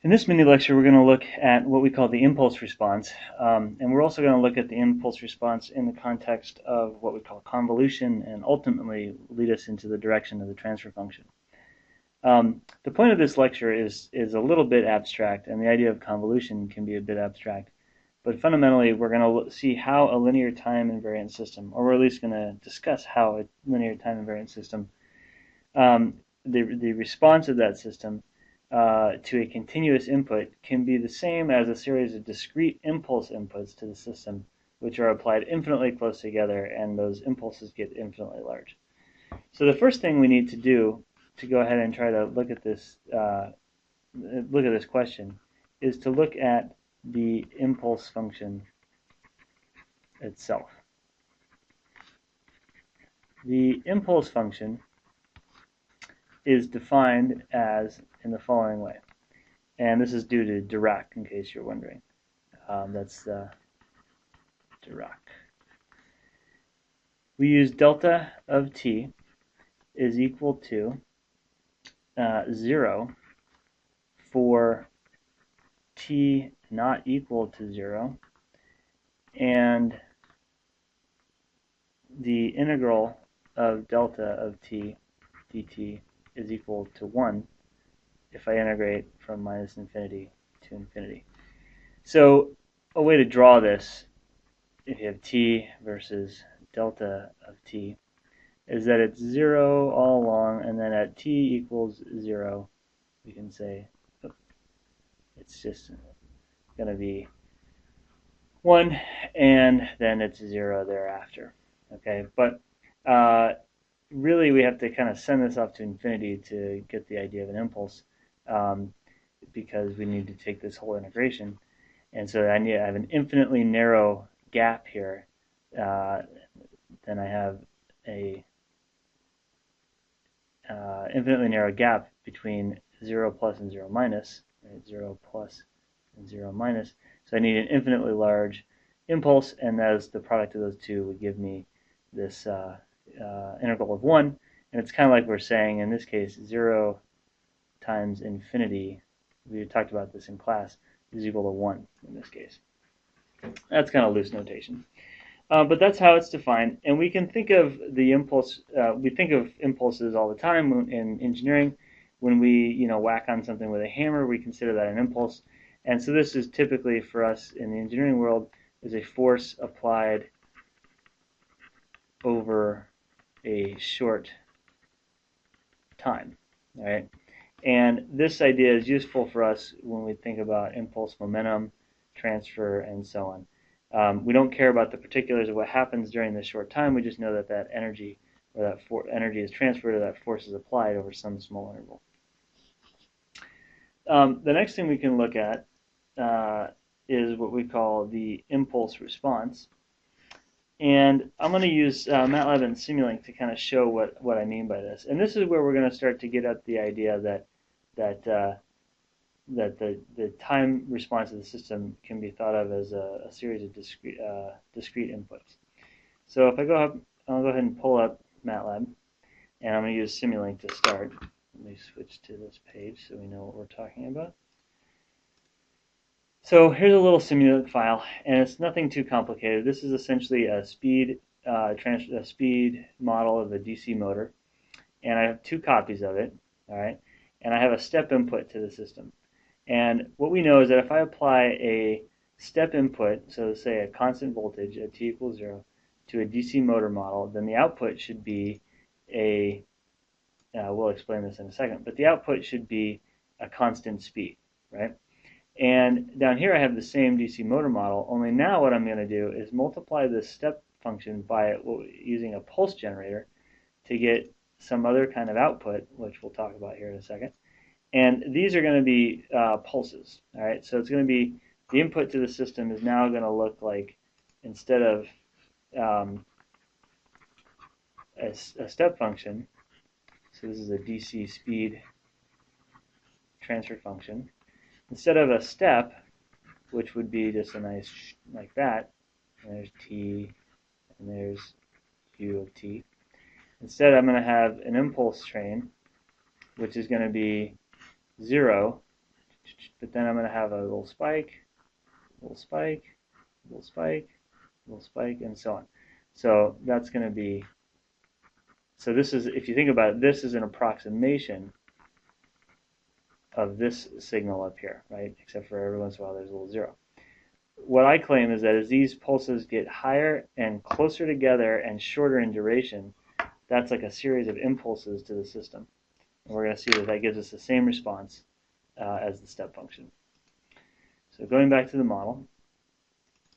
In this mini lecture, we're going to look at what we call the impulse response, and we're also going to look at the impulse response in the context of what we call convolution, and ultimately lead us into the direction of the transfer function. The point of this lecture is a little bit abstract, and the idea of convolution can be a bit abstract. But fundamentally, we're going to see how a linear time invariant system, or we're at least going to discuss how a linear time invariant system, the response of that system to a continuous input can be the same as a series of discrete impulse inputs to the system, which are applied infinitely close together, and those impulses get infinitely large. So the first thing we need to do to go ahead and try to look at this question is to look at the impulse function itself. The impulse function is defined as in the following way, and this is due to Dirac, in case you're wondering. That's Dirac. We use delta of t is equal to 0 for t not equal to 0, and the integral of delta of t dt is equal to 1 if I integrate from minus infinity to infinity. So a way to draw this, if you have t versus delta of t, is that it's 0 all along, and then at t equals 0, we can say it's just going to be 1, and then it's 0 thereafter. Okay, but really we have to kind of send this off to infinity to get the idea of an impulse, because we need to take this whole integration. And so I have an infinitely narrow gap here. Then I have a infinitely narrow gap between 0 plus and 0 minus, right? 0 plus and 0 minus. So I need an infinitely large impulse, and as the product of those two would give me this integral of 1. And it's kind of like we're saying, in this case, 0 times infinity, we talked about this in class, is equal to 1 in this case. That's kind of loose notation. But that's how it's defined, and we can think of the impulse. We think of impulses all the time in engineering. When we, whack on something with a hammer, we consider that an impulse. And so this is typically for us in the engineering world is a force applied over a short time, right? And this idea is useful for us when we think about impulse momentum, transfer, and so on. We don't care about the particulars of what happens during this short time. We just know that that energy or that energy is transferred or that force is applied over some small interval. The next thing we can look at is what we call the impulse response. And I'm going to use MATLAB and Simulink to kind of show what I mean by this. And this is where we're going to start to get at the idea that the time response of the system can be thought of as a series of discrete inputs. So if I go up, I'll go ahead and pull up MATLAB, and I'm going to use Simulink to start. Let me switch to this page so we know what we're talking about. So here's a little Simulink file, and it's nothing too complicated. This is essentially a speed model of a DC motor, and I have 2 copies of it. All right, and I have a step input to the system. And what we know is that if I apply a step input, so say a constant voltage at t equals 0, to a DC motor model, then the output should be a, we'll explain this in a second, but the output should be a constant speed, right? And down here I have the same DC motor model, only now what I'm going to do is multiply this step function by using a pulse generator to get some other kind of output, which we'll talk about here in a second. And these are going to be pulses, all right? So it's going to be, the input to the system is now going to look like, instead of a step function, so this is a DC speed transfer function, instead of a step, which would be just a nice like that, and there's t, and there's u of t. Instead, I'm going to have an impulse train, which is going to be 0, but then I'm going to have a little spike, little spike, little spike, little spike, and so on. So that's going to be, so this is, if you think about it, this is an approximation of this signal up here, right? Except for every once in a while there's a little zero. What I claim is that as these pulses get higher and closer together and shorter in duration, that's like a series of impulses to the system. And we're going to see that that gives us the same response as the step function. So going back to the model,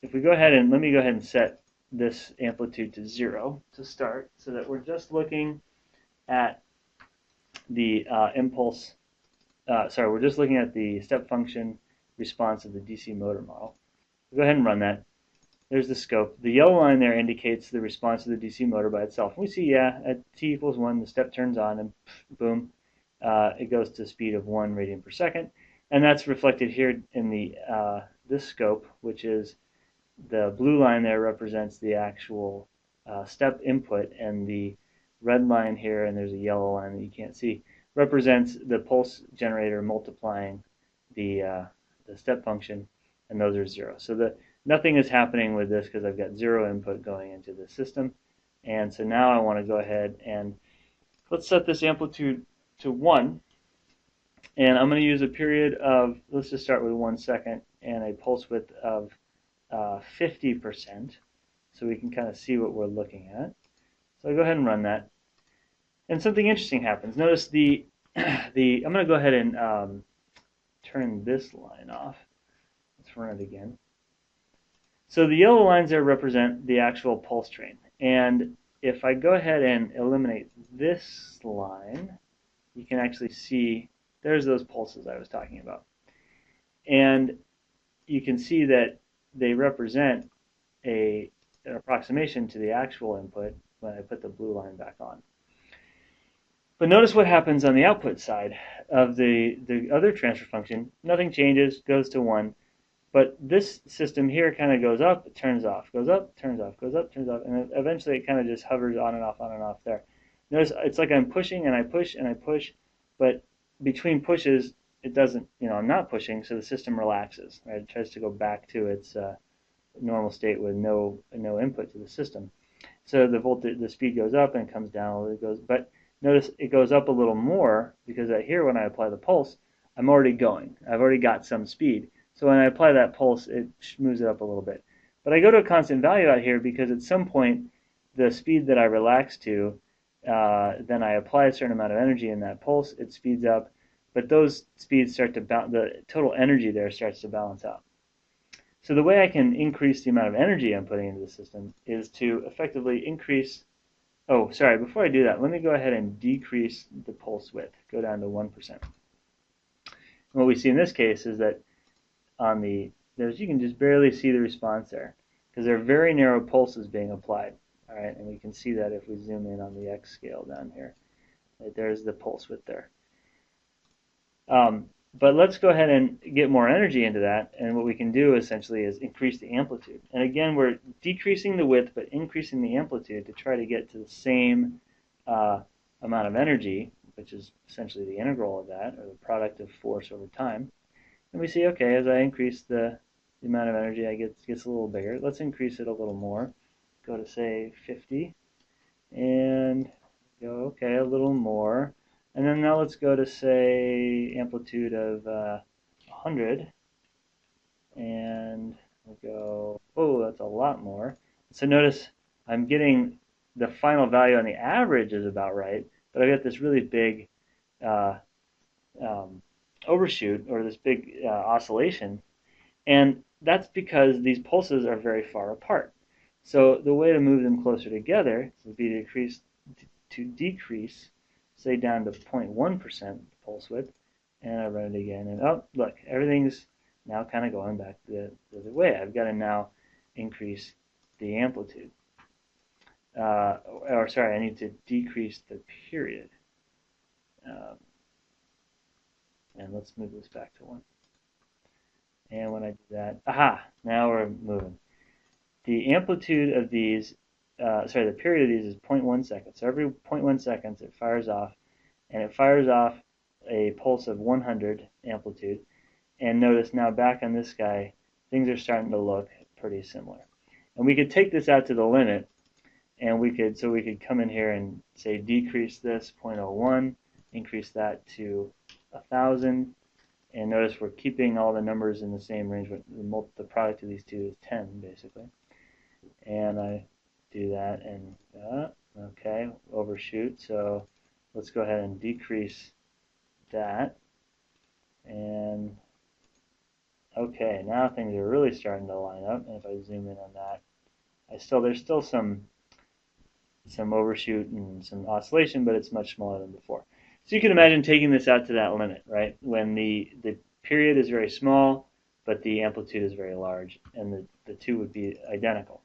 if we go ahead and, let me go ahead and set this amplitude to 0 to start, so that we're just looking at the we're just looking at the step function response of the DC motor model. We'll go ahead and run that. There's the scope. The yellow line there indicates the response of the DC motor by itself. We see, yeah, at t equals 1, the step turns on, and boom, it goes to a speed of 1 radian per second. And that's reflected here in the this scope, which is the blue line there represents the actual step input, and the red line here, and there's a yellow line that you can't see, represents the pulse generator multiplying the step function, and those are 0. So nothing is happening with this because I've got 0 input going into the system. And so now I want to go ahead and let's set this amplitude to 1. And I'm going to use a period of, let's just start with 1 second, and a pulse width of 50%, so we can kind of see what we're looking at. So I go ahead and run that. And something interesting happens. Notice I'm going to go ahead and turn this line off. Let's run it again. So the yellow lines there represent the actual pulse train. And if I go ahead and eliminate this line, you can actually see there's those pulses I was talking about. And you can see that they represent an approximation to the actual input when I put the blue line back on. But notice what happens on the output side of the other transfer function. Nothing changes, goes to 1. But this system here kind of goes up, it turns off, goes up, turns off, goes up, turns off, and eventually it kind of just hovers on and off there. Notice it's like I'm pushing and I push and I push, but between pushes, it doesn't, I'm not pushing, so the system relaxes, right? It tries to go back to its normal state with no input to the system. So the speed goes up and it comes down, but notice it goes up a little more because here when I apply the pulse, I'm already going. I've already got some speed. So when I apply that pulse, it moves it up a little bit. But I go to a constant value out here because at some point, the speed that I relax to, then I apply a certain amount of energy in that pulse, it speeds up, but those speeds start to the total energy there starts to balance out. So the way I can increase the amount of energy I'm putting into the system is to effectively increase, before I do that, let me go ahead and decrease the pulse width, go down to 1%. And what we see in this case is that you can just barely see the response there because they're very narrow pulses being applied. All right, and we can see that if we zoom in on the X scale down here. Right, there's the pulse width there. But let's go ahead and get more energy into that, and what we can do essentially is increase the amplitude. And again, we're decreasing the width but increasing the amplitude to try to get to the same amount of energy, which is essentially the integral of that, or the product of force over time. And we see, okay, as I increase the amount of energy, it gets a little bigger. Let's increase it a little more. Go to, say, 50. And go, okay, a little more. And then now let's go to, say, amplitude of 100. And we'll go, oh, that's a lot more. So notice I'm getting the final value on the average is about right, but I've got this really big overshoot, or this big oscillation, and that's because these pulses are very far apart. So the way to move them closer together would be to decrease, say, down to 0.1% pulse width, and I run it again, and oh, look, everything's now kind of going back the other way. I've got to now increase the amplitude. I need to decrease the period. And let's move this back to 1. And when I do that, now we're moving. The amplitude of these, the period of these is 0.1 seconds. So every 0.1 seconds it fires off, and it fires off a pulse of 100 amplitude. And notice now back on this guy, things are starting to look pretty similar. And we could take this out to the limit, and we could come in here and say decrease this 0.01, increase that to 1,000, and notice we're keeping all the numbers in the same range, but the product of these two is 10 basically. And I do that, and okay, overshoot. So let's go ahead and decrease that. And okay, now things are really starting to line up. And if I zoom in on that, there's still some overshoot and some oscillation, but it's much smaller than before. So you can imagine taking this out to that limit, right? When the period is very small, but the amplitude is very large, and the two would be identical.